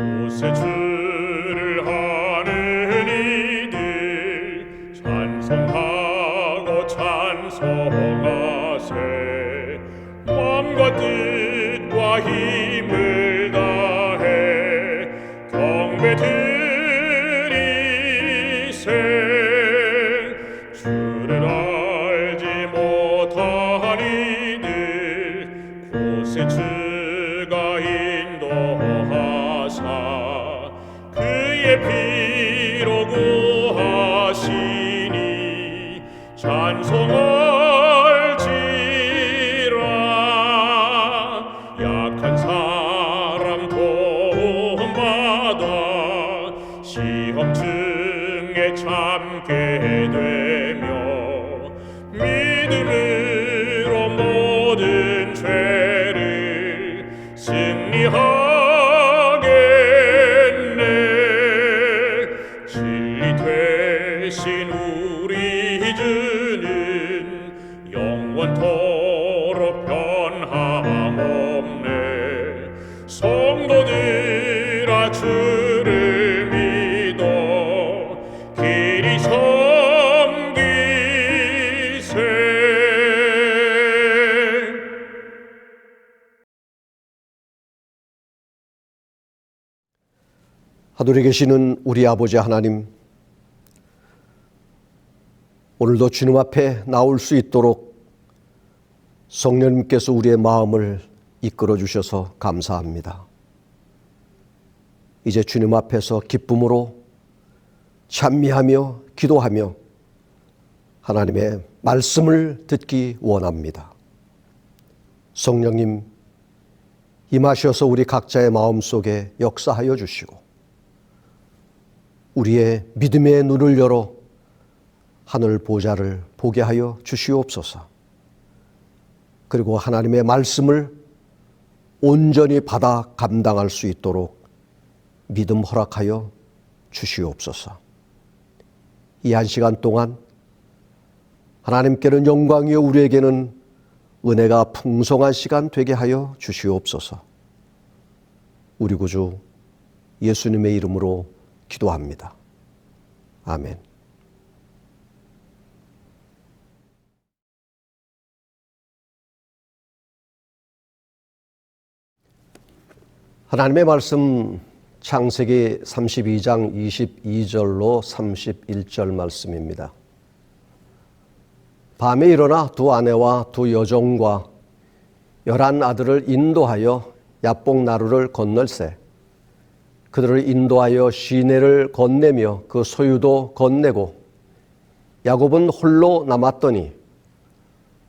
구세주를 하는 이들 찬송하고 찬송하세. 마음과 뜻과 힘을 다해 경배 드리세. 주를 알지 못한 이들 구세주가 인도하사 그의 피로 구하시니 찬송할지라. 약한 사람 도움받아 시험 중에 참게 되며 믿음으로 모든 죄를 승리하겠네. 진리 되신 우리 주는 영원토록 변함없네. 성도들아 주를 믿어 길이 섬기세. 하늘에 계시는 우리 아버지 하나님, 오늘도 주님 앞에 나올 수 있도록 성령님께서 우리의 마음을 이끌어 주셔서 감사합니다. 이제 주님 앞에서 기쁨으로 찬미하며 기도하며 하나님의 말씀을 듣기 원합니다. 성령님 임하셔서 우리 각자의 마음속에 역사하여 주시고 우리의 믿음의 눈을 열어 하늘 보좌를 보게 하여 주시옵소서. 그리고 하나님의 말씀을 온전히 받아 감당할 수 있도록 믿음 허락하여 주시옵소서. 이 한 시간 동안 하나님께는 영광이요 우리에게는 은혜가 풍성한 시간 되게 하여 주시옵소서. 우리 구주 예수님의 이름으로 기도합니다. 아멘. 하나님의 말씀 창세기 32장 22절로 31절 말씀입니다. 밤에 일어나 두 아내와 두 여종과 11 아들을 인도하여 야복 나루를 건널세. 그들을 인도하여 시내를 건네며 그 소유도 건네고 야곱은 홀로 남았더니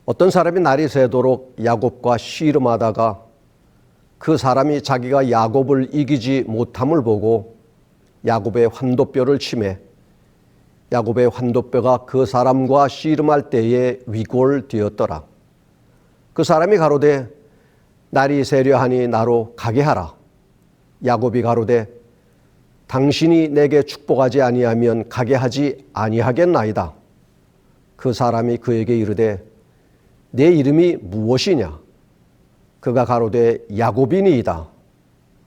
어떤 사람이 날이 새도록 야곱과 씨름하다가 그 사람이 자기가 야곱을 이기지 못함을 보고 야곱의 환도뼈를 치매 야곱의 환도뼈가 그 사람과 씨름할 때에 위골되었더라. 그 사람이 가로되 날이 새려하니 나로 가게 하라. 야곱이 가로되 당신이 내게 축복하지 아니하면 가게 하지 아니하겠나이다. 그 사람이 그에게 이르되 내 이름이 무엇이냐? 그가 가로되 야곱이니이다.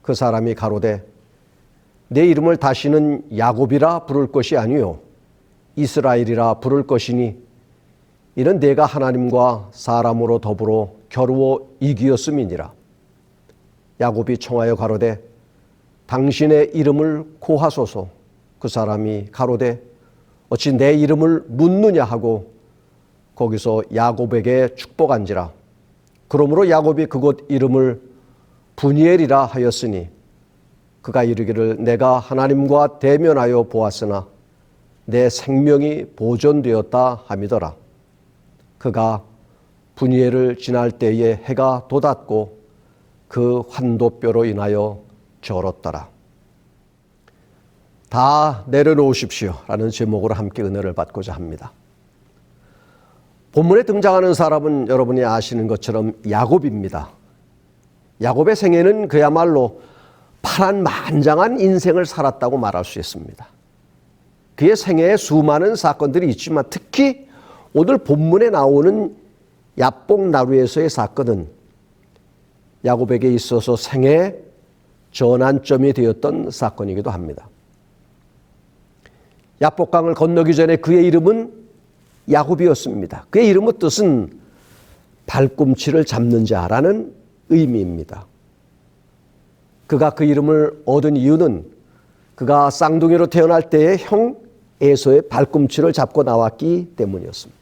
그 사람이 가로되 내 이름을 다시는 야곱이라 부를 것이 아니요 이스라엘이라 부를 것이니 이는 내가 하나님과 사람으로 더불어 겨루어 이기었음이니라. 야곱이 청하여 가로되 당신의 이름을 고하소서. 그 사람이 가로되 어찌 내 이름을 묻느냐 하고 거기서 야곱에게 축복한지라. 그러므로 야곱이 그곳 이름을 브니엘이라 하였으니 그가 이르기를 내가 하나님과 대면하여 보았으나 내 생명이 보존되었다 함이더라. 그가 브니엘을 지날 때에 해가 돋았고 그 환도뼈로 인하여 절었더라. 다 내려놓으십시오 라는 제목으로 함께 은혜를 받고자 합니다. 본문에 등장하는 사람은 여러분이 아시는 것처럼 야곱입니다. 야곱의 생애는 그야말로 파란만장한 인생을 살았다고 말할 수 있습니다. 그의 생애에 수많은 사건들이 있지만 특히 오늘 본문에 나오는 야복 나루에서의 사건은 야곱에게 있어서 생애에 전환점이 되었던 사건이기도 합니다. 야복강을 건너기 전에 그의 이름은 야곱이었습니다. 그의 이름의 뜻은 발꿈치를 잡는 자라는 의미입니다. 그가 그 이름을 얻은 이유는 그가 쌍둥이로 태어날 때의 형 에서의 발꿈치를 잡고 나왔기 때문이었습니다.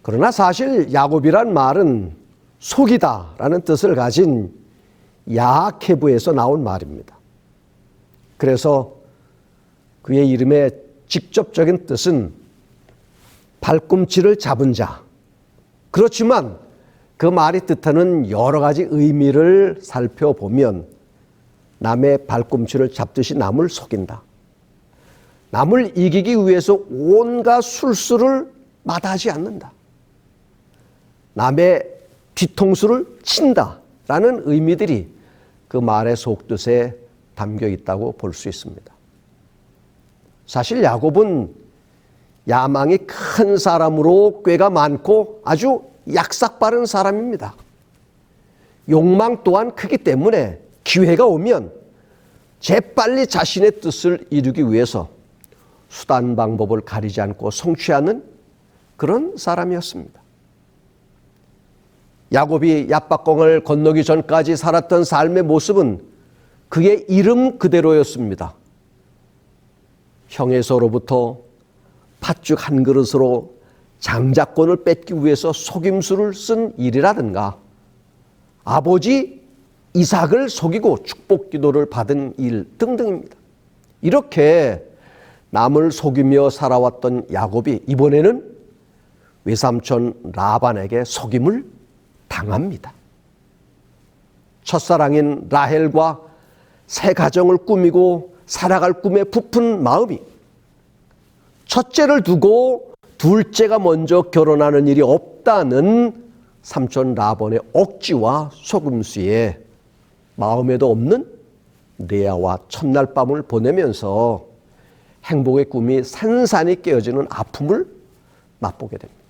그러나 사실 야곱이란 말은 속이다라는 뜻을 가진 야케브에서 나온 말입니다. 그래서 그의 이름의 직접적인 뜻은 발꿈치를 잡은 자. 그렇지만 그 말이 뜻하는 여러 가지 의미를 살펴보면 남의 발꿈치를 잡듯이 남을 속인다. 남을 이기기 위해서 온갖 술수를 마다하지 않는다. 남의 뒤통수를 친다라는 의미들이 그 말의 속뜻에 담겨 있다고 볼 수 있습니다. 사실 야곱은 야망이 큰 사람으로 꾀가 많고 아주 약삭빠른 사람입니다. 욕망 또한 크기 때문에 기회가 오면 재빨리 자신의 뜻을 이루기 위해서 수단 방법을 가리지 않고 성취하는 그런 사람이었습니다. 야곱이 얍박강을 건너기 전까지 살았던 삶의 모습은 그의 이름 그대로였습니다. 형에서로부터 팥죽 한 그릇으로 장자권을 뺏기 위해서 속임수를 쓴 일이라든가 아버지 이삭을 속이고 축복 기도를 받은 일 등등입니다. 이렇게 남을 속이며 살아왔던 야곱이 이번에는 외삼촌 라반에게 속임을 당합니다. 첫사랑인 라헬과 새 가정을 꾸미고 살아갈 꿈에 부푼 마음이 첫째를 두고 둘째가 먼저 결혼하는 일이 없다는 삼촌 라반의 억지와 속임수에 마음에도 없는 레아와 첫날 밤을 보내면서 행복의 꿈이 산산이 깨어지는 아픔을 맛보게 됩니다.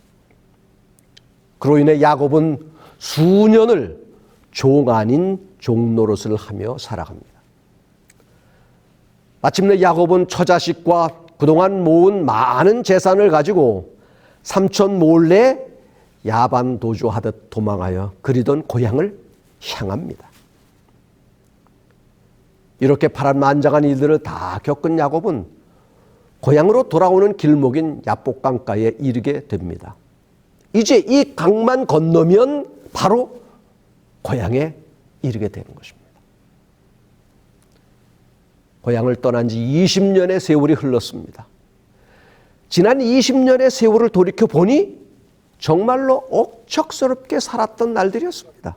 그로 인해 야곱은 수년을 종 아닌 종 노릇을 하며 살아갑니다. 마침내 야곱은 처자식과 그동안 모은 많은 재산을 가지고 삼촌 몰래 야반 도주하듯 도망하여 그리던 고향을 향합니다. 이렇게 파란만장한 일들을 다 겪은 야곱은 고향으로 돌아오는 길목인 야복강가에 이르게 됩니다. 이제 이 강만 건너면 바로 고향에 이르게 되는 것입니다. 고향을 떠난 지 20년의 세월이 흘렀습니다. 지난 20년의 세월을 돌이켜 보니 정말로 억척스럽게 살았던 날들이었습니다.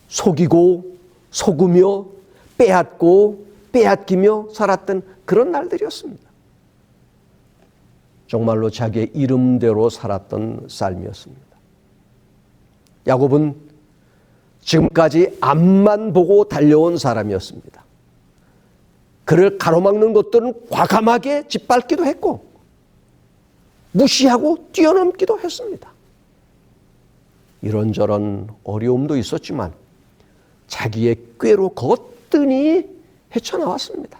속이고 속으며 빼앗고 빼앗기며 살았던 그런 날들이었습니다. 정말로 자기의 이름대로 살았던 삶이었습니다. 야곱은 지금까지 앞만 보고 달려온 사람이었습니다. 그를 가로막는 것들은 과감하게 짓밟기도 했고 무시하고 뛰어넘기도 했습니다. 이런저런 어려움도 있었지만 자기의 꾀로 거뜬히 헤쳐나왔습니다.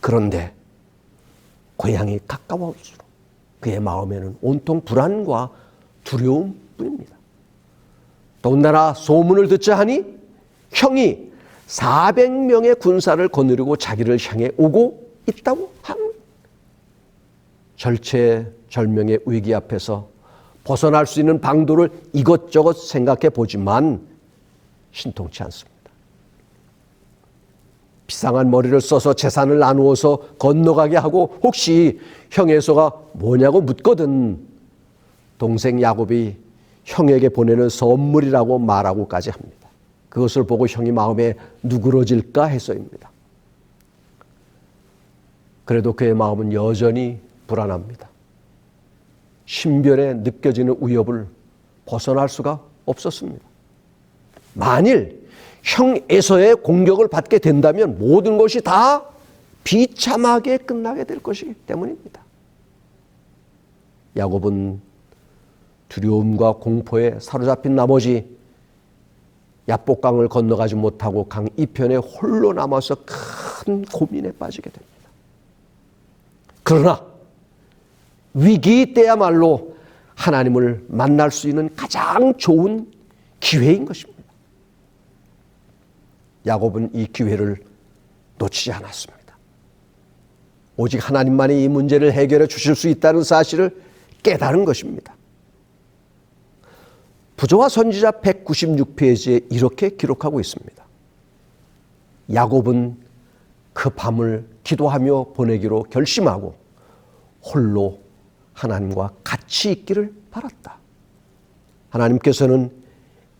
그런데 고향이 가까워올수록 그의 마음에는 온통 불안과 두려움뿐입니다. 더군다나 소문을 듣자 하니 형이 400명의 군사를 거느리고 자기를 향해 오고 있다고 하는 절체절명의 위기 앞에서 벗어날 수 있는 방도를 이것저것 생각해 보지만 신통치 않습니다. 비상한 머리를 써서 재산을 나누어서 건너가게 하고 혹시 형 에서가 뭐냐고 묻거든 동생 야곱이 형에게 보내는 선물이라고 말하고까지 합니다. 그것을 보고 형이 마음에 누그러질까 해서입니다. 그래도 그의 마음은 여전히 불안합니다. 신변에 느껴지는 위협을 벗어날 수가 없었습니다. 만일 형 에서의 공격을 받게 된다면 모든 것이 다 비참하게 끝나게 될 것이기 때문입니다. 야곱은 두려움과 공포에 사로잡힌 나머지 야복강을 건너가지 못하고 강 이편에 홀로 남아서 큰 고민에 빠지게 됩니다. 그러나 위기 때야말로 하나님을 만날 수 있는 가장 좋은 기회인 것입니다. 야곱은 이 기회를 놓치지 않았습니다. 오직 하나님만이 이 문제를 해결해 주실 수 있다는 사실을 깨달은 것입니다. 부조와 선지자 196페이지에 이렇게 기록하고 있습니다. 야곱은 그 밤을 기도하며 보내기로 결심하고 홀로 하나님과 같이 있기를 바랐다. 하나님께서는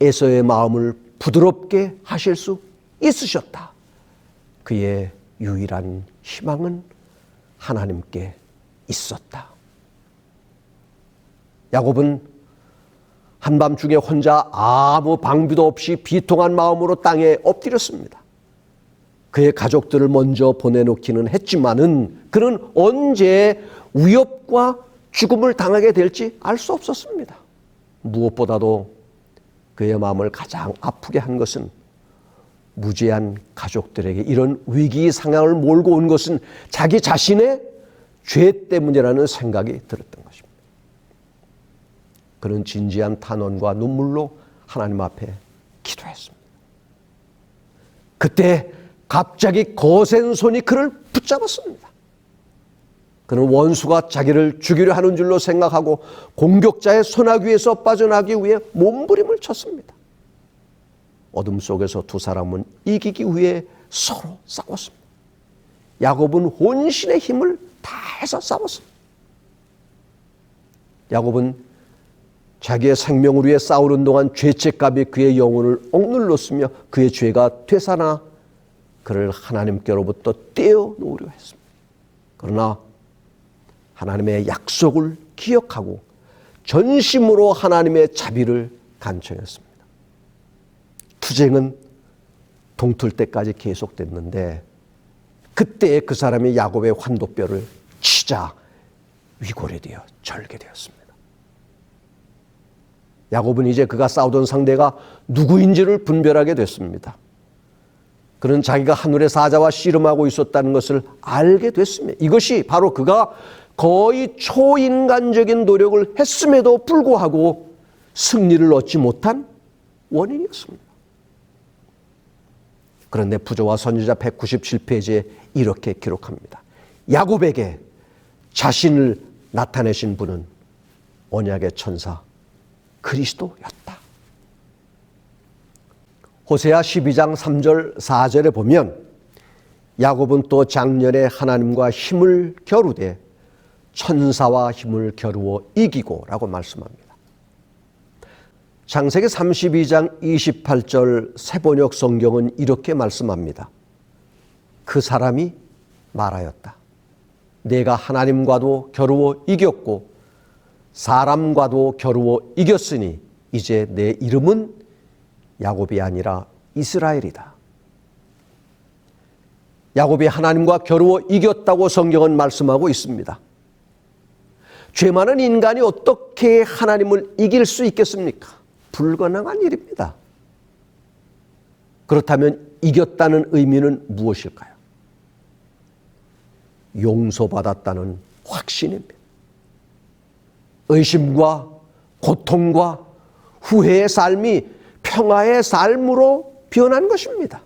에서의 마음을 부드럽게 하실 수 있으셨다. 그의 유일한 희망은 하나님께 있었다. 야곱은 한밤중에 혼자 아무 방비도 없이 비통한 마음으로 땅에 엎드렸습니다. 그의 가족들을 먼저 보내놓기는 했지만은 그는 언제 위협과 죽음을 당하게 될지 알 수 없었습니다. 무엇보다도 그의 마음을 가장 아프게 한 것은 무지한 가족들에게 이런 위기 상황을 몰고 온 것은 자기 자신의 죄 때문이라는 생각이 들었던 것입니다. 그는 진지한 탄원과 눈물로 하나님 앞에 기도했습니다. 그때 갑자기 거센 손이 그를 붙잡았습니다. 그는 원수가 자기를 죽이려 하는 줄로 생각하고 공격자의 손아귀에서 빠져나가기 위해 몸부림을 쳤습니다. 어둠 속에서 두 사람은 이기기 위해 서로 싸웠습니다. 야곱은 혼신의 힘을 다해서 싸웠습니다. 야곱은 자기의 생명을 위해 싸우는 동안 죄책감이 그의 영혼을 억눌렀으며 그의 죄가 되살아나 그를 하나님께로부터 떼어놓으려 했습니다. 그러나 하나님의 약속을 기억하고 전심으로 하나님의 자비를 간청했습니다. 투쟁은 동틀 때까지 계속됐는데 그때 그 사람이 야곱의 환도뼈를 치자 위골이 절게 되었습니다. 야곱은 이제 그가 싸우던 상대가 누구인지를 분별하게 됐습니다. 그는 자기가 하늘의 사자와 씨름하고 있었다는 것을 알게 됐습니다. 이것이 바로 그가 거의 초인간적인 노력을 했음에도 불구하고 승리를 얻지 못한 원인이었습니다. 그런데 부조와 선지자 197페이지에 이렇게 기록합니다. 야곱에게 자신을 나타내신 분은 언약의 천사 그리스도였다. 호세아 12장 3절 4절에 보면 야곱은 또 작년에 하나님과 힘을 겨루되 천사와 힘을 겨루어 이기고 라고 말씀합니다. 창세기 32장 28절 새번역 성경은 이렇게 말씀합니다. 그 사람이 말하였다. 내가 하나님과도 겨루어 이겼고 사람과도 겨루어 이겼으니 이제 내 이름은 야곱이 아니라 이스라엘이다. 야곱이 하나님과 겨루어 이겼다고 성경은 말씀하고 있습니다. 죄 많은 인간이 어떻게 하나님을 이길 수 있겠습니까? 불가능한 일입니다. 그렇다면 이겼다는 의미는 무엇일까요? 용서받았다는 확신입니다. 의심과 고통과 후회의 삶이 평화의 삶으로 변한 것입니다.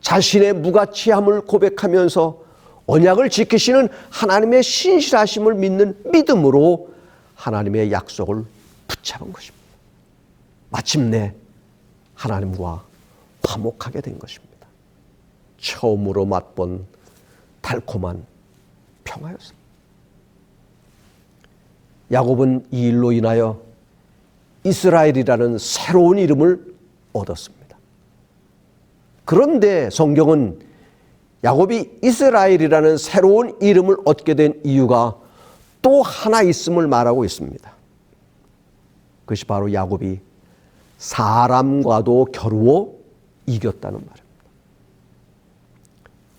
자신의 무가치함을 고백하면서 언약을 지키시는 하나님의 신실하심을 믿는 믿음으로 하나님의 약속을 붙잡은 것입니다. 마침내 하나님과 화목하게 된 것입니다. 처음으로 맛본 달콤한 평화였습니다. 야곱은 이 일로 인하여 이스라엘이라는 새로운 이름을 얻었습니다. 그런데 성경은 야곱이 이스라엘이라는 새로운 이름을 얻게 된 이유가 또 하나 있음을 말하고 있습니다. 그것이 바로 야곱이 사람과도 겨루어 이겼다는 말입니다.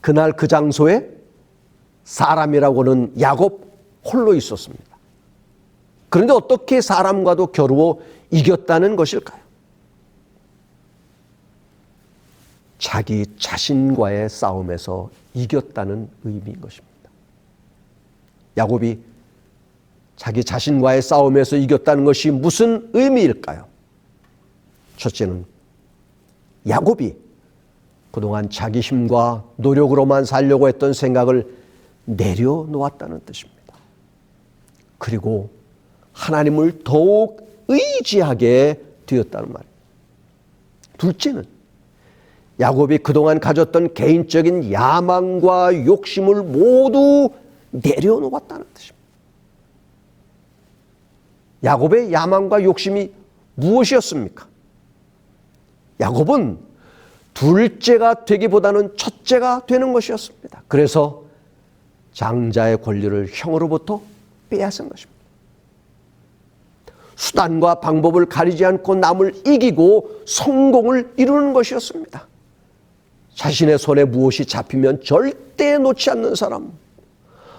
그날 그 장소에 사람이라고는 야곱 홀로 있었습니다. 그런데 어떻게 사람과도 겨루어 이겼다는 것일까요? 자기 자신과의 싸움에서 이겼다는 의미인 것입니다. 야곱이 자기 자신과의 싸움에서 이겼다는 것이 무슨 의미일까요? 첫째는 야곱이 그동안 자기 힘과 노력으로만 살려고 했던 생각을 내려놓았다는 뜻입니다. 그리고 하나님을 더욱 의지하게 되었다는 말입니다. 둘째는 야곱이 그동안 가졌던 개인적인 야망과 욕심을 모두 내려놓았다는 뜻입니다. 야곱의 야망과 욕심이 무엇이었습니까? 야곱은 둘째가 되기보다는 첫째가 되는 것이었습니다. 그래서 장자의 권리를 형으로부터 빼앗은 것입니다. 수단과 방법을 가리지 않고 남을 이기고 성공을 이루는 것이었습니다. 자신의 손에 무엇이 잡히면 절대 놓지 않는 사람,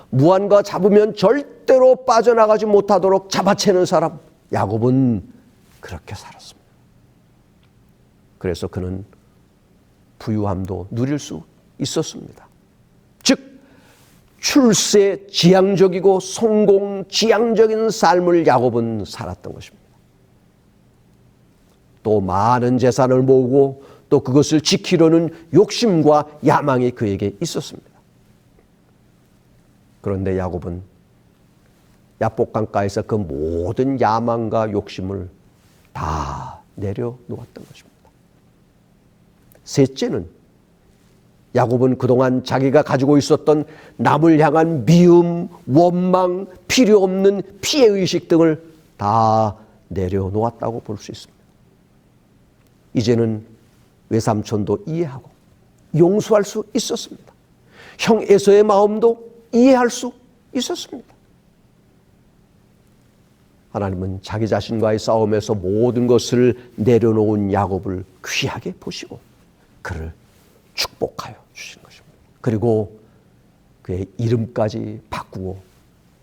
무언가 잡으면 절대로 빠져나가지 못하도록 잡아채는 사람, 야곱은 그렇게 살았습니다. 그래서 그는 부유함도 누릴 수 있었습니다. 즉 출세 지향적이고 성공 지향적인 삶을 야곱은 살았던 것입니다. 또 많은 재산을 모으고 또 그것을 지키려는 욕심과 야망이 그에게 있었습니다. 그런데 야곱은 야복강가에서 그 모든 야망과 욕심을 다 내려놓았던 것입니다. 셋째는 야곱은 그동안 자기가 가지고 있었던 남을 향한 미움, 원망, 필요 없는 피해의식 등을 다 내려놓았다고 볼 수 있습니다. 이제는 외삼촌도 이해하고 용서할 수 있었습니다. 형 에서의 마음도 이해할 수 있었습니다. 하나님은 자기 자신과의 싸움에서 모든 것을 내려놓은 야곱을 귀하게 보시고 그를 축복하여 주신 것입니다. 그리고 그의 이름까지 바꾸어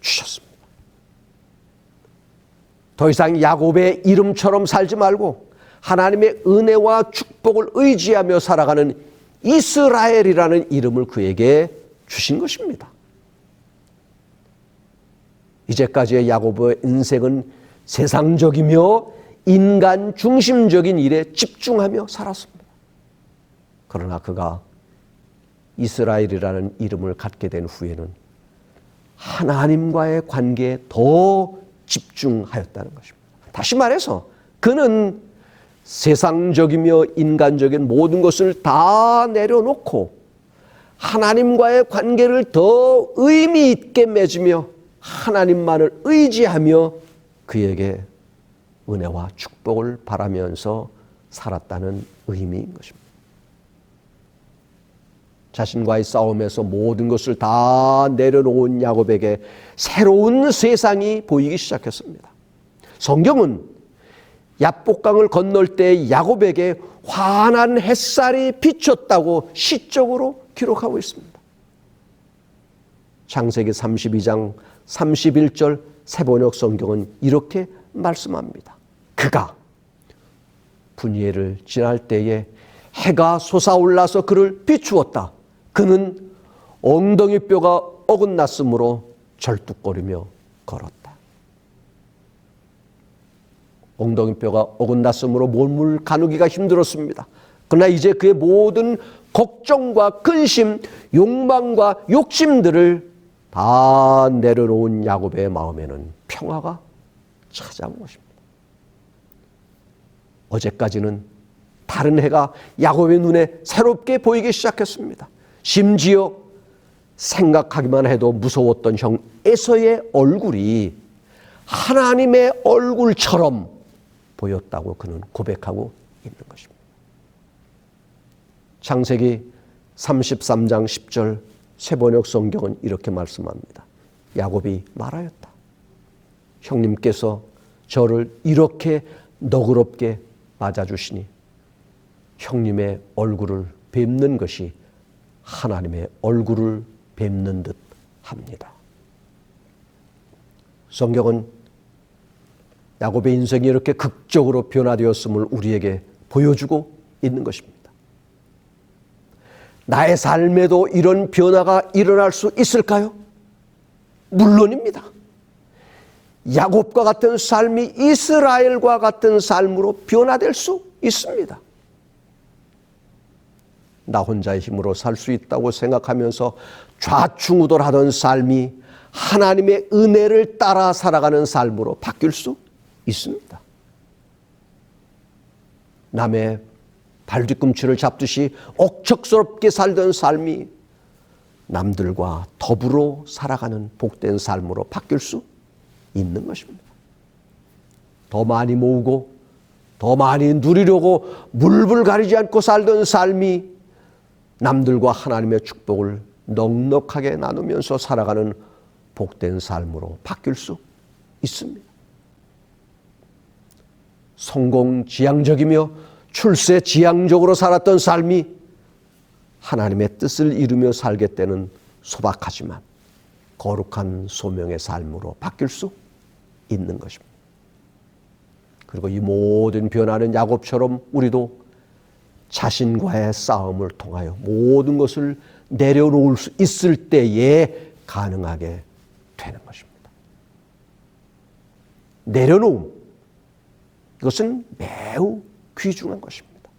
주셨습니다. 더 이상 야곱의 이름처럼 살지 말고 하나님의 은혜와 축복을 의지하며 살아가는 이스라엘이라는 이름을 그에게 주신 것입니다. 이제까지의 야곱의 인생은 세상적이며 인간 중심적인 일에 집중하며 살았습니다. 그러나 그가 이스라엘이라는 이름을 갖게 된 후에는 하나님과의 관계에 더 집중하였다는 것입니다. 다시 말해서 그는 세상적이며 인간적인 모든 것을 다 내려놓고 하나님과의 관계를 더 의미 있게 맺으며 하나님만을 의지하며 그에게 은혜와 축복을 바라면서 살았다는 의미인 것입니다. 자신과의 싸움에서 모든 것을 다 내려놓은 야곱에게 새로운 세상이 보이기 시작했습니다. 성경은 야복강을 건널 때 야곱에게 환한 햇살이 비쳤다고 시적으로 기록하고 있습니다. 창세기 32장 31절 세번역 성경은 이렇게 말씀합니다. 그가 분이엘을 지날 때에 해가 솟아올라서 그를 비추었다. 그는 엉덩이뼈가 어긋났으므로 절뚝거리며 걸었다. 엉덩이뼈가 어긋났으므로 몸을 가누기가 힘들었습니다. 그러나 이제 그의 모든 걱정과 근심, 욕망과 욕심들을 다 내려놓은 야곱의 마음에는 평화가 찾아온 것입니다. 어제까지는 다른 해가 야곱의 눈에 새롭게 보이기 시작했습니다. 심지어 생각하기만 해도 무서웠던 형 에서의 얼굴이 하나님의 얼굴처럼 보였다고 그는 고백하고 있는 것입니다. 창세기 33장 10절 세번역 성경은 이렇게 말씀합니다. 야곱이 말하였다. 형님께서 저를 이렇게 너그럽게 맞아주시니 형님의 얼굴을 뵙는 것이 하나님의 얼굴을 뵙는 듯 합니다. 성경은 야곱의 인생이 이렇게 극적으로 변화되었음을 우리에게 보여주고 있는 것입니다. 나의 삶에도 이런 변화가 일어날 수 있을까요? 물론입니다. 야곱과 같은 삶이 이스라엘과 같은 삶으로 변화될 수 있습니다. 나 혼자의 힘으로 살 수 있다고 생각하면서 좌충우돌하던 삶이 하나님의 은혜를 따라 살아가는 삶으로 바뀔 수 있습니다. 남의 발뒤꿈치를 잡듯이 억척스럽게 살던 삶이 남들과 더불어 살아가는 복된 삶으로 바뀔 수 있는 것입니다. 더 많이 모으고 더 많이 누리려고 물불 가리지 않고 살던 삶이 남들과 하나님의 축복을 넉넉하게 나누면서 살아가는 복된 삶으로 바뀔 수 있습니다. 성공지향적이며 출세지향적으로 살았던 삶이 하나님의 뜻을 이루며 살겠다는 소박하지만 거룩한 소명의 삶으로 바뀔 수 있는 것입니다. 그리고 이 모든 변화는 야곱처럼 우리도 자신과의 싸움을 통하여 모든 것을 내려놓을 수 있을 때에 가능하게 되는 것입니다. 내려놓음, 이것은 매우 귀중한 것입니다.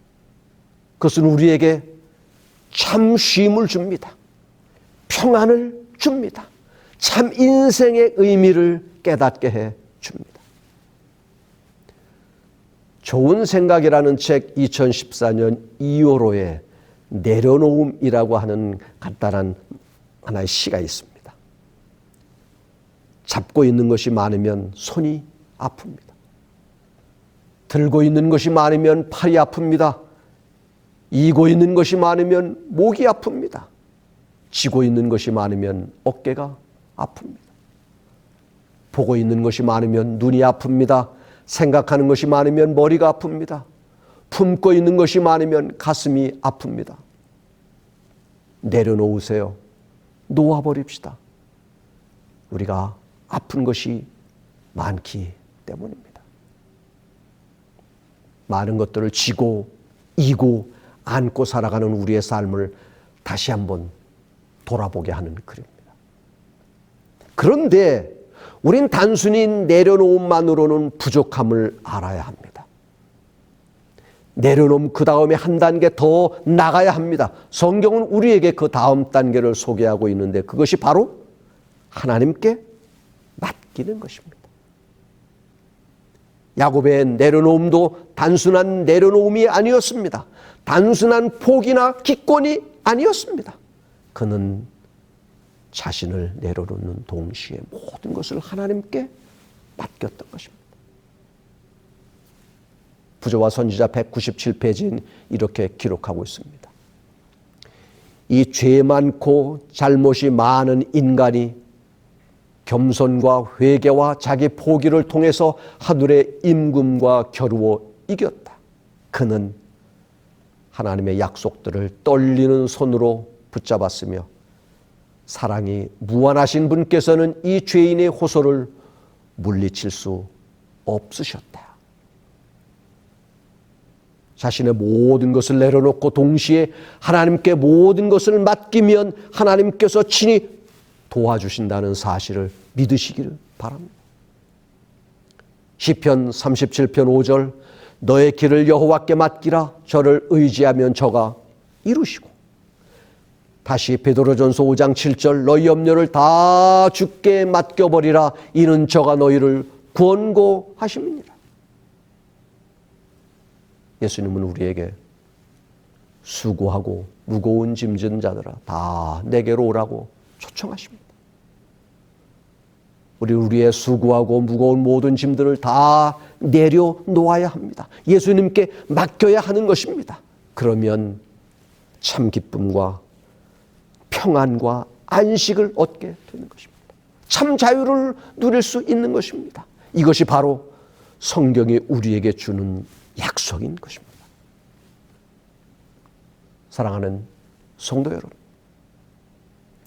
그것은 우리에게 참 쉼을 줍니다. 평안을 줍니다. 참 인생의 의미를 깨닫게 해 줍니다. 좋은 생각이라는 책 2014년 2월호에 내려놓음이라고 하는 간단한 하나의 시가 있습니다. 잡고 있는 것이 많으면 손이 아픕니다. 들고 있는 것이 많으면 팔이 아픕니다. 이고 있는 것이 많으면 목이 아픕니다. 쥐고 있는 것이 많으면 어깨가 아픕니다. 보고 있는 것이 많으면 눈이 아픕니다. 생각하는 것이 많으면 머리가 아픕니다. 품고 있는 것이 많으면 가슴이 아픕니다. 내려놓으세요. 놓아버립시다. 우리가 아픈 것이 많기 때문입니다. 많은 것들을 지고 이고 안고 살아가는 우리의 삶을 다시 한번 돌아보게 하는 글입니다. 그런데 우린 단순히 내려놓음만으로는 부족함을 알아야 합니다. 내려놓음 그 다음에 한 단계 더 나가야 합니다. 성경은 우리에게 그 다음 단계를 소개하고 있는데 그것이 바로 하나님께 맡기는 것입니다. 야곱의 내려놓음도 단순한 내려놓음이 아니었습니다. 단순한 포기나 기권이 아니었습니다. 그는 자신을 내려놓는 동시에 모든 것을 하나님께 맡겼던 것입니다. 부조와 선지자 197페이지는 이렇게 기록하고 있습니다. 이 죄 많고 잘못이 많은 인간이 겸손과 회개와 자기 포기를 통해서 하늘의 임금과 겨루어 이겼다. 그는 하나님의 약속들을 떨리는 손으로 붙잡았으며 사랑이 무한하신 분께서는 이 죄인의 호소를 물리칠 수 없으셨다. 자신의 모든 것을 내려놓고 동시에 하나님께 모든 것을 맡기면 하나님께서 친히 도와주신다는 사실을 믿으시기를 바랍니다. 시편 37편 5절 너의 길을 여호와께 맡기라 저를 의지하면 저가 이루시고 다시 베드로전서 5장 7절 너희 염려를 다 주께 맡겨버리라 이는 저가 너희를 권고하심이니라. 예수님은 우리에게 수고하고 무거운 짐진 자들아 다 내게로 오라고 초청하십니다. 우리의 수고하고 무거운 모든 짐들을 다 내려놓아야 합니다. 예수님께 맡겨야 하는 것입니다. 그러면 참 기쁨과 평안과 안식을 얻게 되는 것입니다. 참 자유를 누릴 수 있는 것입니다. 이것이 바로 성경이 우리에게 주는 약속인 것입니다. 사랑하는 성도 여러분,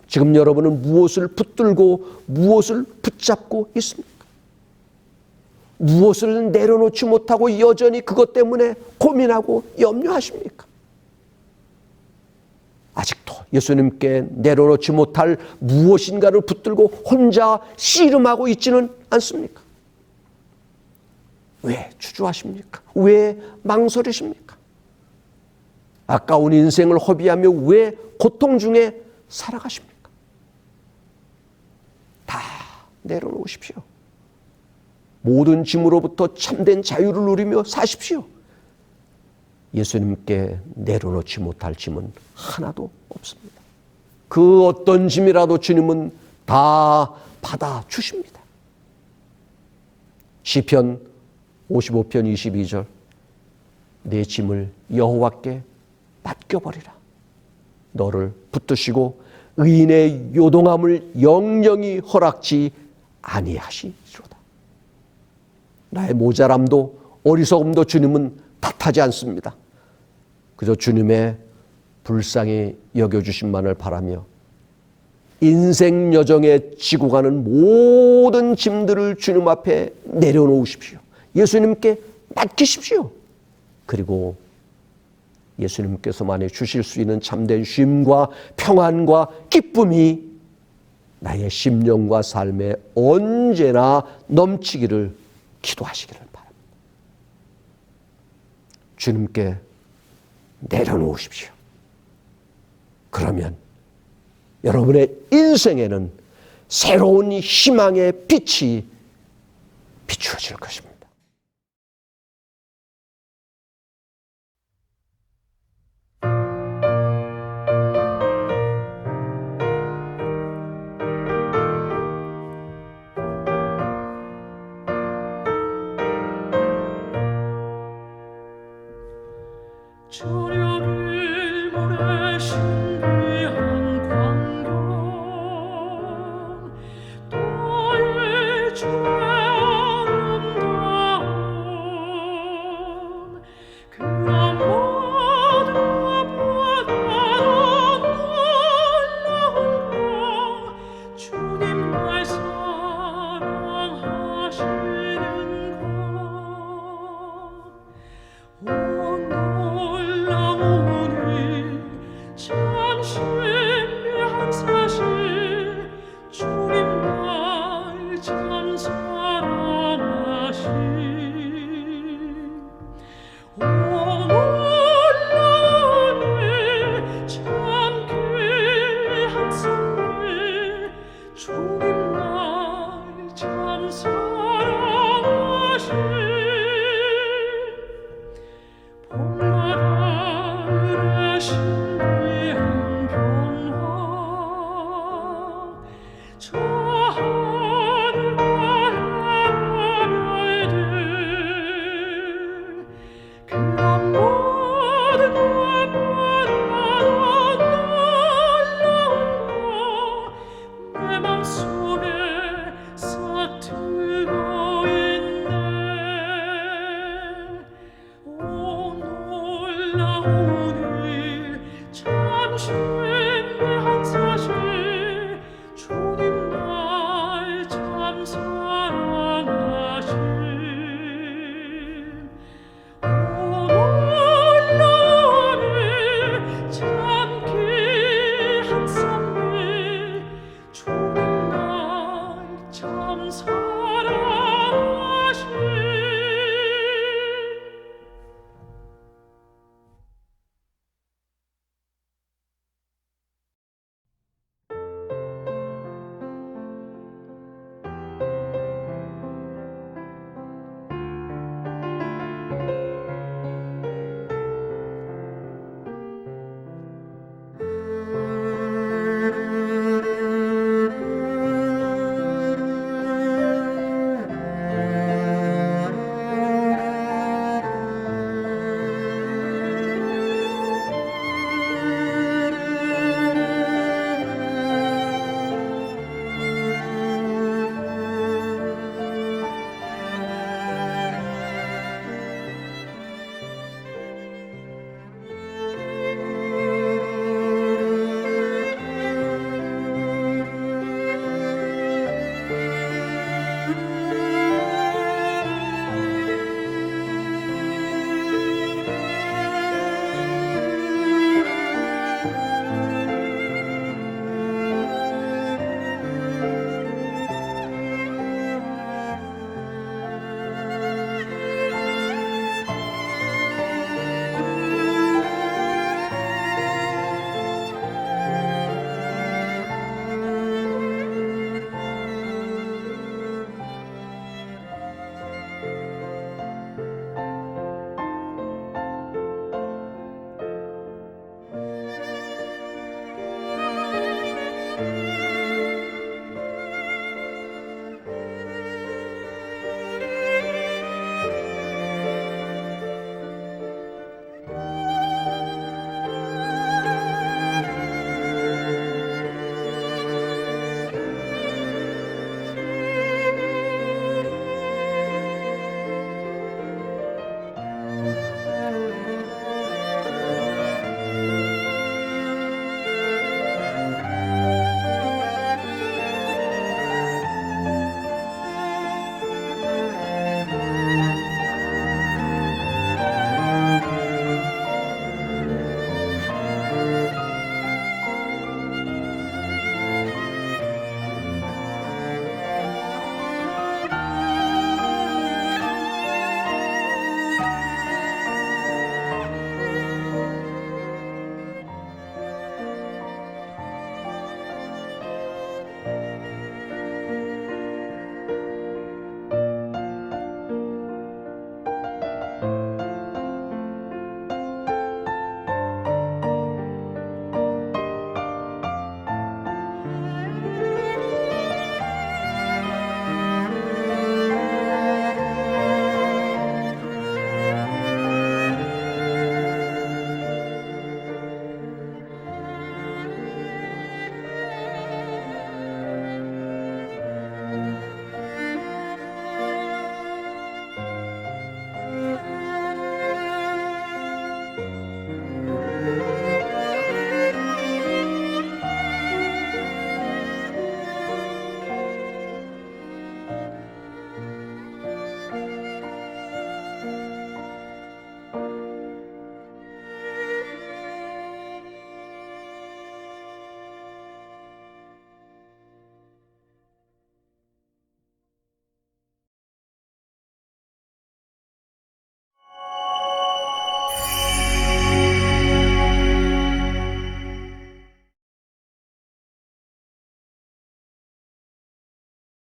지금 여러분은 무엇을 붙들고 무엇을 붙잡고 있습니까? 무엇을 내려놓지 못하고 여전히 그것 때문에 고민하고 염려하십니까? 아직 예수님께 내려놓지 못할 무엇인가를 붙들고 혼자 씨름하고 있지는 않습니까? 왜 주저하십니까? 왜 망설이십니까? 아까운 인생을 허비하며 왜 고통 중에 살아가십니까? 다 내려놓으십시오. 모든 짐으로부터 참된 자유를 누리며 사십시오. 예수님께 내려놓지 못할 짐은 하나도 없습니다. 그 어떤 짐이라도 주님은 다 받아주십니다. 시편 55편 22절, 내 짐을 여호와께 맡겨버리라. 너를 붙드시고 의인의 요동함을 영영히 허락지 아니하시리로다. 나의 모자람도 어리석음도 주님은 탓하지 않습니다. 그저 주님의 불쌍히 여겨주심만을 바라며 인생 여정에 지고 가는 모든 짐들을 주님 앞에 내려놓으십시오. 예수님께 맡기십시오. 그리고 예수님께서만이 주실 수 있는 참된 쉼과 평안과 기쁨이 나의 심령과 삶에 언제나 넘치기를 기도하시기를 바랍니다. 주님께 내려놓으십시오. 그러면 여러분의 인생에는 새로운 희망의 빛이 비추어질 것입니다. 저녁일 모래 신비한 광경 너의 주의 아름다운 그런 모든 것보다 놀라운 것 주님 날 사랑하시는 것 참 신비한 사실 주님 날 참 사랑하시 놀라우니 참 귀한 승리 주님 날 참 사랑하시 봄나라의 신비한 변화 저 하늘과 별들 그런 모든 것보다 놀라운 것 내 맘속에 서투고 있네. 놀라우니 참 신비한 사실 주님 날 참 사랑하심 놀라우니 참